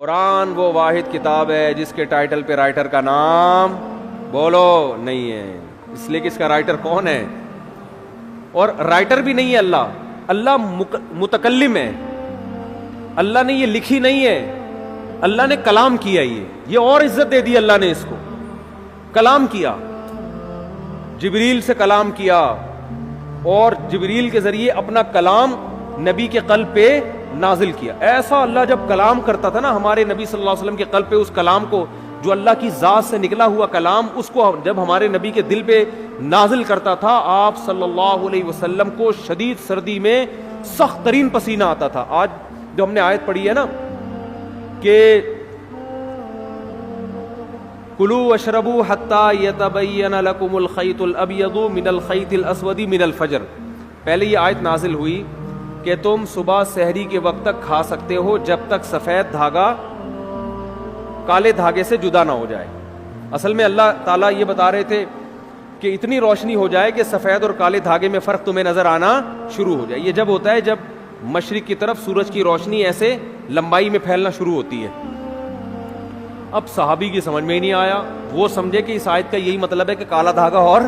قرآن وہ واحد کتاب ہے جس کے ٹائٹل پہ رائٹر کا نام بولو نہیں ہے، اس لیے کہ اس کا رائٹر کون ہے، اور رائٹر بھی نہیں ہے اللہ متکلم ہے، اللہ نے یہ لکھی نہیں ہے، اللہ نے کلام کیا، یہ اور عزت دے دی اللہ نے، اس کو کلام کیا، جبریل سے کلام کیا اور جبریل کے ذریعے اپنا کلام نبی کے قلب پہ نازل کیا۔ ایسا اللہ جب کلام کرتا تھا نا ہمارے نبی صلی اللہ علیہ وسلم کے قلب پہ، اس کلام کو جو اللہ کی ذات سے نکلا ہوا کلام، اس کو جب ہمارے نبی کے دل پہ نازل کرتا تھا، آپ صلی اللہ علیہ وسلم کو شدید سردی میں سخت ترین پسینہ آتا تھا۔ آج جو ہم نے آیت پڑھی ہے نا کہ کلوا واشربوا حتی یتبین لکم الخیط الابیض من الخیط الاسود من الفجر، پہلے یہ آیت نازل ہوئی کہ تم صبح سحری کے وقت تک کھا سکتے ہو جب تک سفید دھاگا کالے دھاگے سے جدا نہ ہو جائے۔ اصل میں اللہ تعالیٰ یہ بتا رہے تھے کہ اتنی روشنی ہو جائے کہ سفید اور کالے دھاگے میں فرق تمہیں نظر آنا شروع ہو جائے۔ یہ جب ہوتا ہے جب مشرق کی طرف سورج کی روشنی ایسے لمبائی میں پھیلنا شروع ہوتی ہے۔ اب صحابی کی سمجھ میں ہی نہیں آیا، وہ سمجھے کہ اس آیت کا یہی مطلب ہے کہ کالا دھاگا اور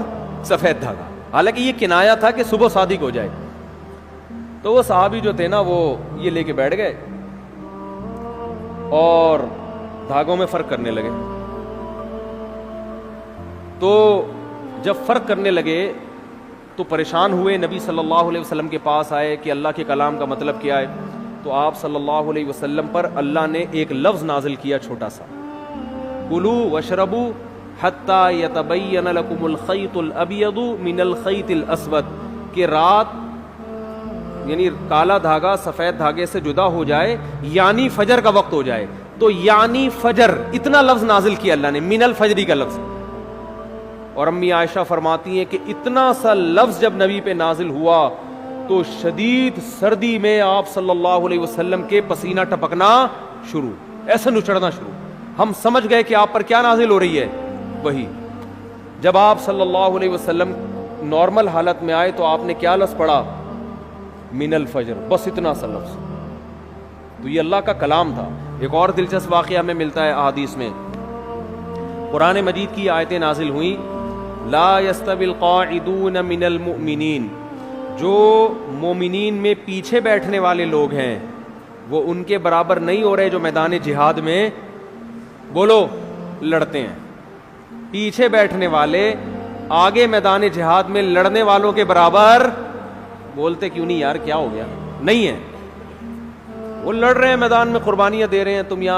سفید دھاگا، حالانکہ یہ کنایا تھا کہ صبح صادق ہو جائے۔ تو وہ صحابی جو تھے نا وہ یہ لے کے بیٹھ گئے اور دھاگوں میں فرق کرنے لگے۔ تو جب فرق کرنے لگے تو پریشان ہوئے، نبی صلی اللہ علیہ وسلم کے پاس آئے کہ اللہ کے کلام کا مطلب کیا ہے۔ تو آپ صلی اللہ علیہ وسلم پر اللہ نے ایک لفظ نازل کیا چھوٹا سا، کلوا واشربوا حتی یتبین لکم الخیط الابیض من الخیط الاسود، کہ رات یعنی کالا دھاگا سفید دھاگے سے جدا ہو جائے، یعنی فجر کا وقت ہو جائے۔ تو یعنی فجر اتنا لفظ نازل کیا اللہ نے، من الفجری کا لفظ۔ اور امی عائشہ فرماتی ہیں کہ اتنا سا لفظ جب نبی پہ نازل ہوا تو شدید سردی میں آپ صلی اللہ علیہ وسلم کے پسینہ ٹپکنا شروع، ایسے نچڑنا شروع۔ ہم سمجھ گئے کہ آپ پر کیا نازل ہو رہی ہے، وہی۔ جب آپ صلی اللہ علیہ وسلم نارمل حالت میں آئے تو آپ نے کیا لفظ پڑھا، من الفجر، بس اتنا سا لفظ۔ تو یہ اللہ کا کلام تھا۔ ایک اور دلچسپ واقعہ ہمیں ملتا ہے احادیث میں، قرآن مجید کی آیتیں نازل ہوئیں، لا یستوی القاعدون من المؤمنین، جو مومنین میں پیچھے بیٹھنے والے لوگ ہیں وہ ان کے برابر نہیں ہو رہے جو میدان جہاد میں بولو لڑتے ہیں۔ پیچھے بیٹھنے والے آگے میدان جہاد میں لڑنے والوں کے برابر، بولتے کیوں نہیں یار، کیا ہو گیا، نہیں ہے۔ وہ لڑ رہے ہیں میدان میں، قربانیاں دے رہے ہیں، تم یہاں